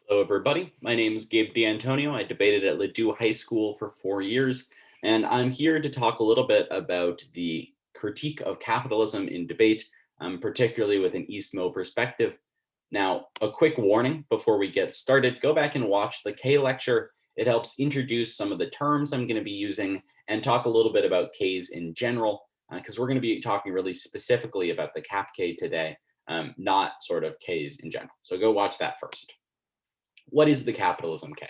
Hello, everybody. My name is Gabe D'Antonio. I debated at Ladue High School for 4 years, and I'm here to talk a little bit about the critique of capitalism in debate, particularly with an East Mill perspective. Now, a quick warning before we get started, go back and watch the K lecture. It helps introduce some of the terms I'm going to be using and talk a little bit about Ks in general, because we're going to be talking really specifically about the Cap K today, not sort of Ks in general. So go watch that first. What is the capitalism K?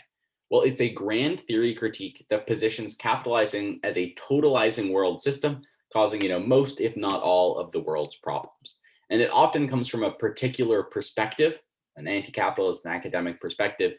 Well, it's a grand theory critique that positions capitalizing as a totalizing world system, causing, most, if not all, of the world's problems. And it often comes from a particular perspective, an anti-capitalist and academic perspective.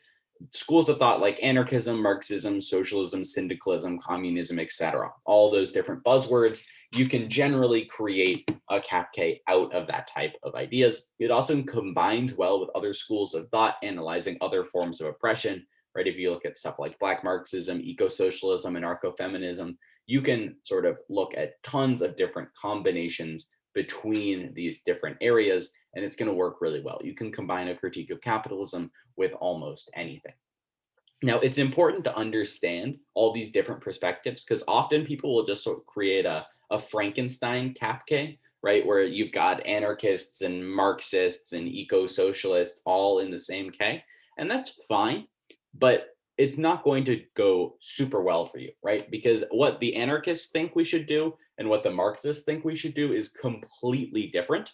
Schools of thought like anarchism, Marxism, socialism, syndicalism, communism, etc. All those different buzzwords, you can generally create a CapK out of that type of ideas. It also combines well with other schools of thought, analyzing other forms of oppression, right? If you look at stuff like Black Marxism, eco-socialism, anarcho-feminism, you can sort of look at tons of different combinations between these different areas, and it's going to work really well. You can combine a critique of capitalism with almost anything. Now, it's important to understand all these different perspectives because often people will just sort of create a Frankenstein capke, right? Where you've got anarchists and Marxists and eco socialists all in the same K. And that's fine, but it's not going to go super well for you, right? Because what the anarchists think we should do and what the Marxists think we should do is completely different.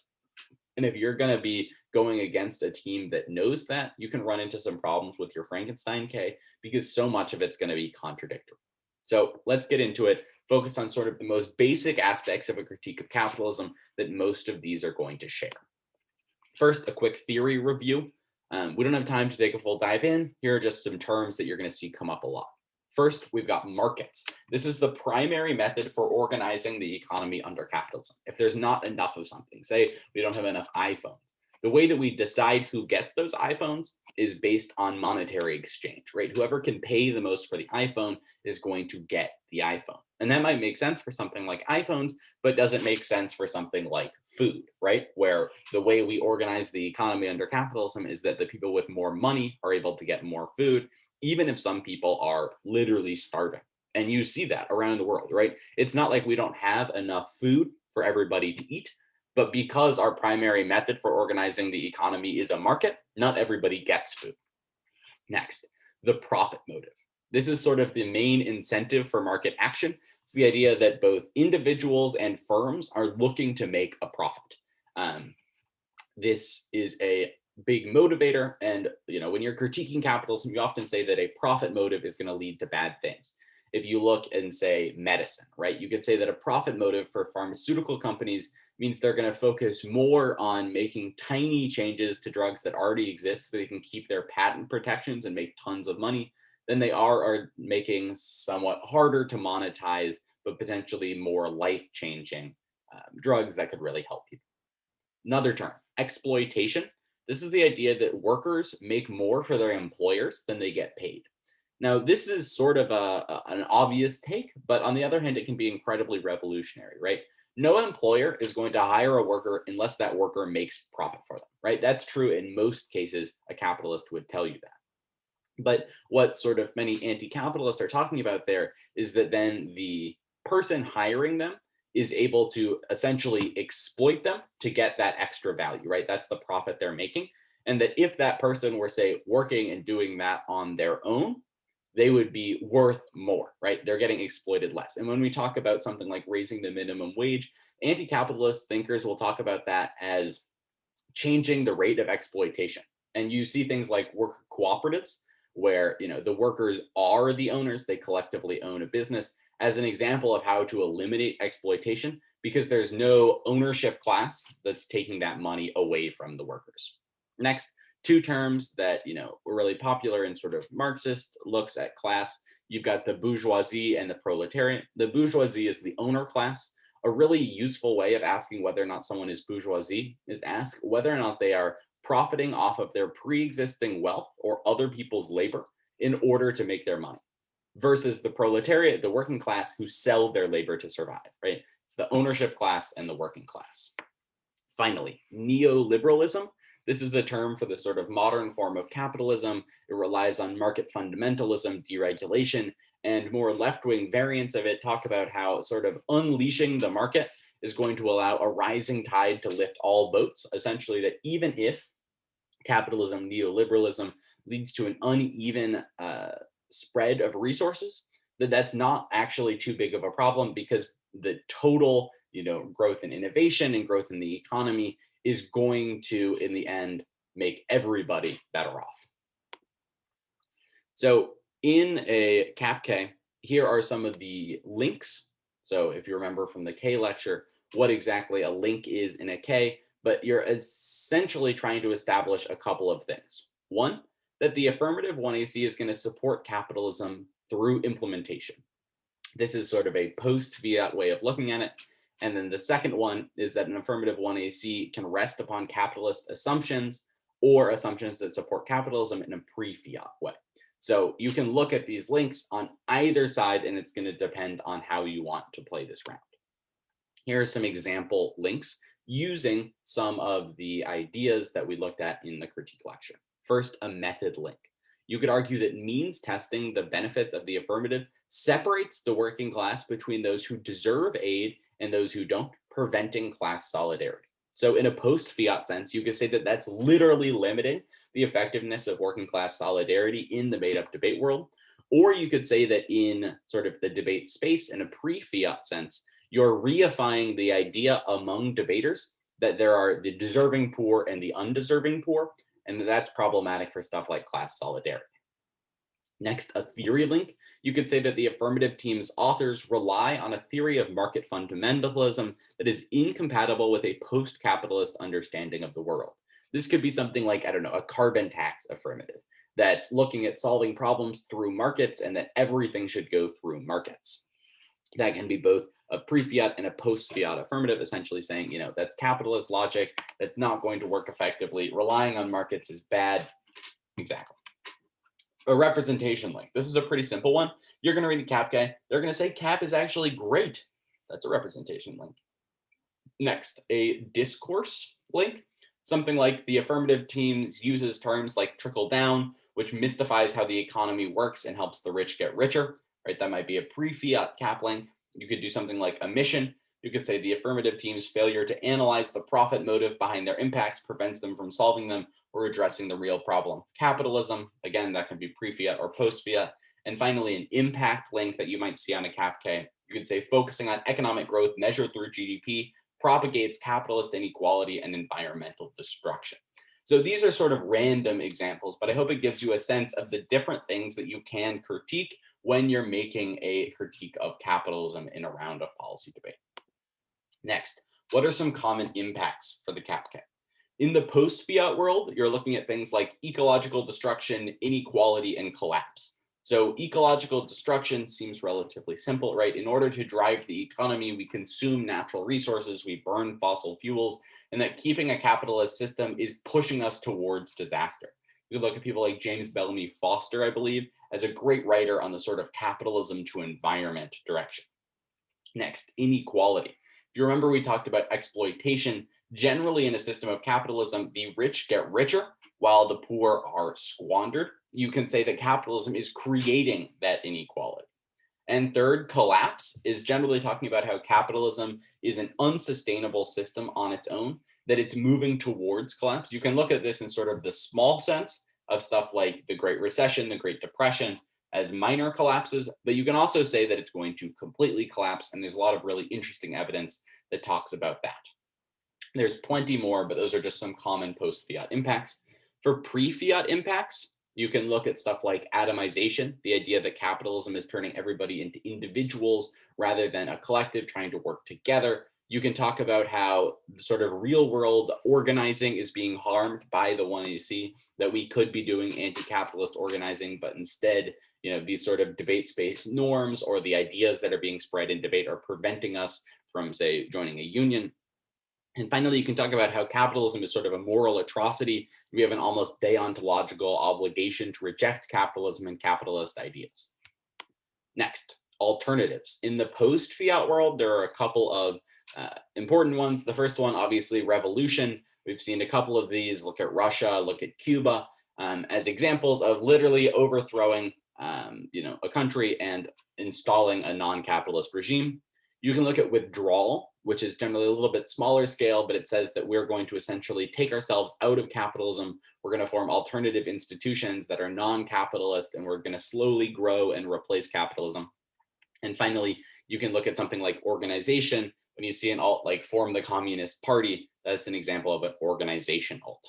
And if you're going to be going against a team that knows that, you can run into some problems with your Frankenstein K because so much of it's going to be contradictory. So let's get into it. Focus on sort of the most basic aspects of a critique of capitalism that most of these are going to share. First, a quick theory review. We don't have time to take a full dive in. Here are just some terms that you're going to see come up a lot. First, we've got markets. This is the primary method for organizing the economy under capitalism. If there's not enough of something, say we don't have enough iPhones, the way that we decide who gets those iPhones is based on monetary exchange, right? Whoever can pay the most for the iPhone is going to get the iPhone. And that might make sense for something like iPhones, but doesn't make sense for something like food, right? Where the way we organize the economy under capitalism is that the people with more money are able to get more food, even if some people are literally starving. And you see that around the world, right? It's not like we don't have enough food for everybody to eat, but because our primary method for organizing the economy is a market, not everybody gets food. Next, the profit motive. This is sort of the main incentive for market action. It's the idea that both individuals and firms are looking to make a profit. This is a big motivator. And when you're critiquing capitalism, you often say that a profit motive is going to lead to bad things. If you look and say medicine, right, you could say that a profit motive for pharmaceutical companies means they're going to focus more on making tiny changes to drugs that already exist so they can keep their patent protections and make tons of money than they are making somewhat harder to monetize, but potentially more life-changing drugs that could really help people. Another term, exploitation. This is the idea that workers make more for their employers than they get paid. Now, this is sort of an obvious take, but on the other hand, it can be incredibly revolutionary, right? No employer is going to hire a worker unless that worker makes profit for them, right? That's true in most cases. A capitalist would tell you that. But what sort of many anti-capitalists are talking about there is that then the person hiring them is able to essentially exploit them to get that extra value, right? That's the profit they're making. And that if that person were, say, working and doing that on their own, they would be worth more, right? They're getting exploited less. And when we talk about something like raising the minimum wage, anti-capitalist thinkers will talk about that as changing the rate of exploitation. And you see things like work cooperatives where the workers are the owners, they collectively own a business, as an example of how to eliminate exploitation because there's no ownership class that's taking that money away from the workers. Next, two terms that were really popular in sort of Marxist looks at class. You've got the bourgeoisie and the proletariat. The bourgeoisie is the owner class. A really useful way of asking whether or not someone is bourgeoisie is ask whether or not they are profiting off of their pre-existing wealth or other people's labor in order to make their money, versus the proletariat, the working class, who sell their labor to survive, right? It's the ownership class and the working class. Finally, neoliberalism. This is a term for the sort of modern form of capitalism. It relies on market fundamentalism, deregulation, and more left-wing variants of it talk about how sort of unleashing the market is going to allow a rising tide to lift all boats. Essentially, that even if capitalism, neoliberalism leads to an uneven spread of resources, that's not actually too big of a problem because the total, growth in innovation and growth in the economy is going to, in the end, make everybody better off. So in a CapK, here are some of the links. So if you remember from the K lecture, what exactly a link is in a K, but you're essentially trying to establish a couple of things. One, that the affirmative 1AC is going to support capitalism through implementation. This is sort of a post-fiat way of looking at it. And then the second one is that an affirmative 1AC can rest upon capitalist assumptions or assumptions that support capitalism in a pre-fiat way. So you can look at these links on either side, and it's going to depend on how you want to play this round. Here are some example links using some of the ideas that we looked at in the critique lecture. First, a method link. You could argue that means testing the benefits of the affirmative separates the working class between those who deserve aid and those who don't, preventing class solidarity. So in a post-fiat sense, you could say that that's literally limiting the effectiveness of working class solidarity in the made-up debate world. Or you could say that in sort of the debate space, in a pre-fiat sense, you're reifying the idea among debaters that there are the deserving poor and the undeserving poor, and that's problematic for stuff like class solidarity. Next, a theory link. You could say that the affirmative team's authors rely on a theory of market fundamentalism that is incompatible with a post-capitalist understanding of the world. This could be something like, I don't know, a carbon tax affirmative that's looking at solving problems through markets and that everything should go through markets. That can be both a pre-fiat and a post-fiat affirmative, essentially saying, that's capitalist logic, that's not going to work effectively. Relying on markets is bad. Exactly. A representation link. This is a pretty simple one. You're going to read the CapK. They're going to say cap is actually great. That's a representation link. Next, a discourse link. Something like the affirmative team uses terms like trickle down, which mystifies how the economy works and helps the rich get richer. Right? That might be a pre-fiat cap link. You could do something like a mission. You could say the affirmative team's failure to analyze the profit motive behind their impacts prevents them from solving them or addressing the real problem. Capitalism, again, that can be pre-fiat or post-fiat. And finally, an impact link that you might see on a CapK. You could say focusing on economic growth measured through GDP propagates capitalist inequality and environmental destruction. So these are sort of random examples, but I hope it gives you a sense of the different things that you can critique when you're making a critique of capitalism in a round of policy debate. Next, what are some common impacts for the CapK? In the post-fiat world, you're looking at things like ecological destruction, inequality, and collapse. So ecological destruction seems relatively simple, right? In order to drive the economy, we consume natural resources, we burn fossil fuels, and that keeping a capitalist system is pushing us towards disaster. You look at people like James Bellamy Foster, I believe, as a great writer on the sort of capitalism to environment direction. Next, inequality. If you remember, we talked about exploitation. Generally, in a system of capitalism, the rich get richer while the poor are squandered. You can say that capitalism is creating that inequality. And third, collapse is generally talking about how capitalism is an unsustainable system on its own, that it's moving towards collapse. You can look at this in sort of the small sense of stuff like the Great Recession, the Great Depression, as minor collapses, but you can also say that it's going to completely collapse, and there's a lot of really interesting evidence that talks about that. There's plenty more, but those are just some common post-fiat impacts. For pre-fiat impacts, you can look at stuff like atomization, the idea that capitalism is turning everybody into individuals rather than a collective trying to work together. You can talk about how sort of real world organizing is being harmed by the 1AC, that we could be doing anti-capitalist organizing, but instead, these sort of debate space norms or the ideas that are being spread in debate are preventing us from, say, joining a union. And finally, you can talk about how capitalism is sort of a moral atrocity. We have an almost deontological obligation to reject capitalism and capitalist ideas. Next, alternatives. In the post-fiat world, there are a couple of important ones. The first one, obviously, revolution. We've seen a couple of these. Look at Russia, look at Cuba, as examples of literally overthrowing a country and installing a non-capitalist regime. You can look at withdrawal, which is generally a little bit smaller scale, but it says that we're going to essentially take ourselves out of capitalism. We're going to form alternative institutions that are non-capitalist, and we're going to slowly grow and replace capitalism. And finally, you can look at something like organization. When you see an alt like form the Communist Party, that's an example of an organization alt.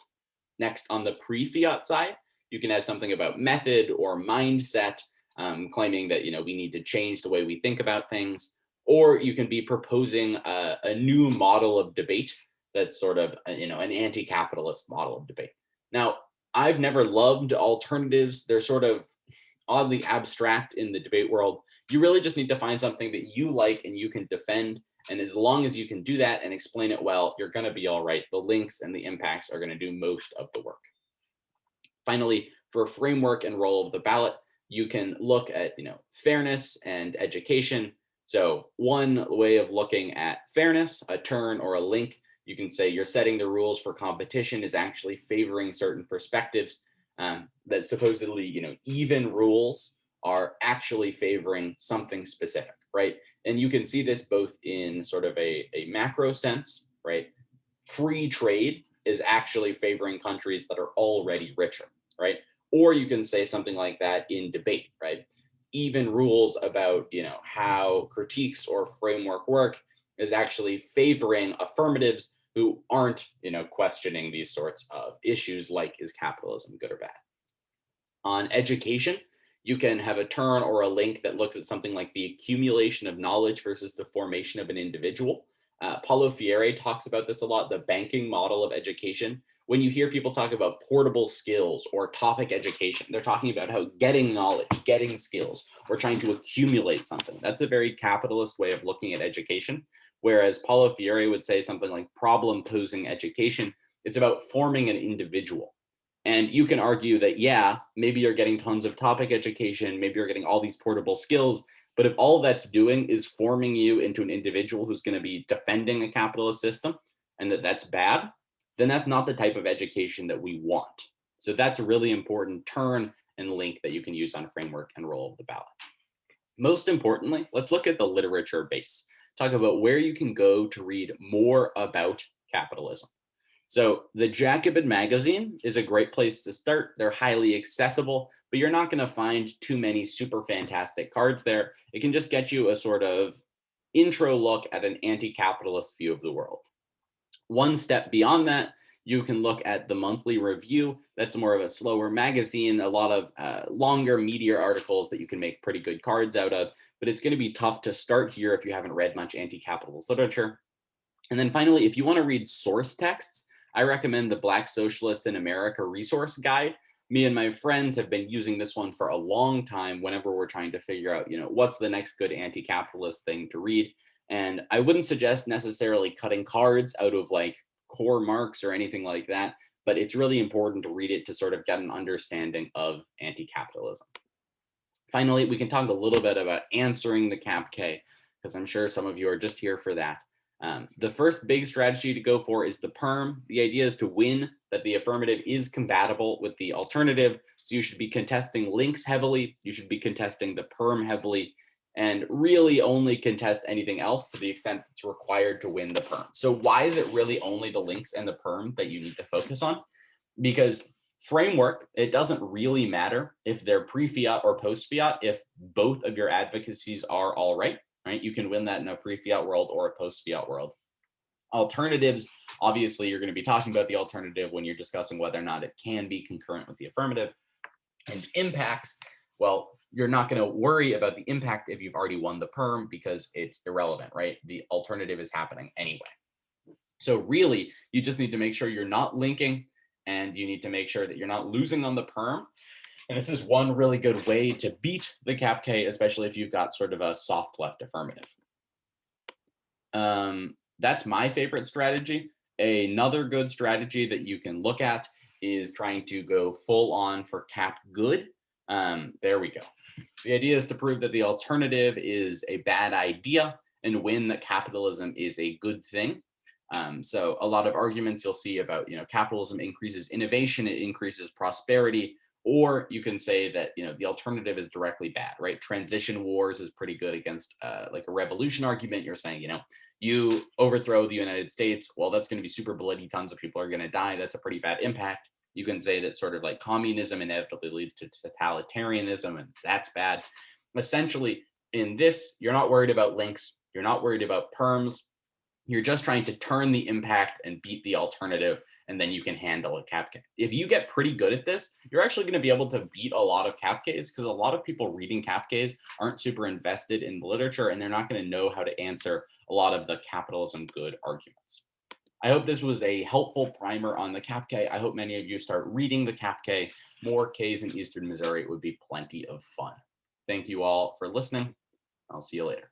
Next, on the pre-fiat side, you can have something about method or mindset, claiming that we need to change the way we think about things, or you can be proposing a new model of debate that's sort of an anti-capitalist model of debate. Now, I've never loved alternatives. They're sort of oddly abstract in the debate world. You really just need to find something that you like and you can defend. And as long as you can do that and explain it well, you're going to be all right. The links and the impacts are going to do most of the work. Finally, for framework and role of the ballot, you can look at fairness and education. So one way of looking at fairness, a turn or a link, you can say you're setting the rules for competition is actually favoring certain perspectives, that supposedly even rules are actually favoring something specific, right? And you can see this both in sort of a macro sense, right? Free trade is actually favoring countries that are already richer, right? Or you can say something like that in debate, right? Even rules about how critiques or framework work is actually favoring affirmatives who aren't questioning these sorts of issues like, is capitalism good or bad? On education, you can have a turn or a link that looks at something like the accumulation of knowledge versus the formation of an individual. Paulo Freire talks about this a lot, the banking model of education. When you hear people talk about portable skills or topic education, they're talking about how getting knowledge, getting skills, or trying to accumulate something. That's a very capitalist way of looking at education. Whereas Paulo Freire would say something like problem posing education, it's about forming an individual. And you can argue that, yeah, maybe you're getting tons of topic education, maybe you're getting all these portable skills, but if all that's doing is forming you into an individual who's going to be defending a capitalist system and that's bad, then that's not the type of education that we want. So that's a really important turn and link that you can use on framework and role of the ballot. Most importantly, let's look at the literature base. Talk about where you can go to read more about capitalism. So the Jacobin magazine is a great place to start. They're highly accessible, but you're not going to find too many super fantastic cards there. It can just get you a sort of intro look at an anti-capitalist view of the world. One step beyond that, you can look at the Monthly Review. That's more of a slower magazine, a lot of longer, meatier articles that you can make pretty good cards out of, but it's going to be tough to start here if you haven't read much anti-capitalist literature. And then finally, if you want to read source texts, I recommend the Black Socialists in America resource guide. Me and my friends have been using this one for a long time whenever we're trying to figure out, what's the next good anti-capitalist thing to read. And I wouldn't suggest necessarily cutting cards out of like core Marx or anything like that, but it's really important to read it to sort of get an understanding of anti-capitalism. Finally, we can talk a little bit about answering the CAP-K, because I'm sure some of you are just here for that. The first big strategy to go for is the perm. The idea is to win that the affirmative is compatible with the alternative. So you should be contesting links heavily. You should be contesting the perm heavily, and really only contest anything else to the extent it's required to win the perm. So why is it really only the links and the perm that you need to focus on? Because framework, it doesn't really matter if they're pre-fiat or post-fiat if both of your advocacies are all right. Right? You can win that in a pre-fiat world or a post-fiat world. Alternatives, obviously, you're going to be talking about the alternative when you're discussing whether or not it can be concurrent with the affirmative. And impacts, well, you're not going to worry about the impact if you've already won the perm because it's irrelevant, right? The alternative is happening anyway. So really, you just need to make sure you're not linking, and you need to make sure that you're not losing on the perm. And this is one really good way to beat the CAP-K, especially if you've got sort of a soft left affirmative. That's my favorite strategy. Another good strategy that you can look at is trying to go full on for cap good. There we go. The idea is to prove that the alternative is a bad idea and win that capitalism is a good thing. So a lot of arguments you'll see about, capitalism increases innovation, it increases prosperity, or you can say that, the alternative is directly bad, right? Transition wars is pretty good against like a revolution argument. You're saying, you overthrow the United States, well, that's going to be super bloody. Tons of people are going to die. That's a pretty bad impact. You can say that sort of like communism inevitably leads to totalitarianism, and that's bad. Essentially, in this, you're not worried about links, you're not worried about perms, you're just trying to turn the impact and beat the alternative, and then you can handle a CAPK. If you get pretty good at this, you're actually going to be able to beat a lot of CAPKs, because a lot of people reading CAPKs aren't super invested in the literature, and they're not going to know how to answer a lot of the capitalism good arguments. I hope this was a helpful primer on the CAPK. I hope many of you start reading the CAPK. More Ks in Eastern Missouri. It would be plenty of fun. Thank you all for listening. I'll see you later.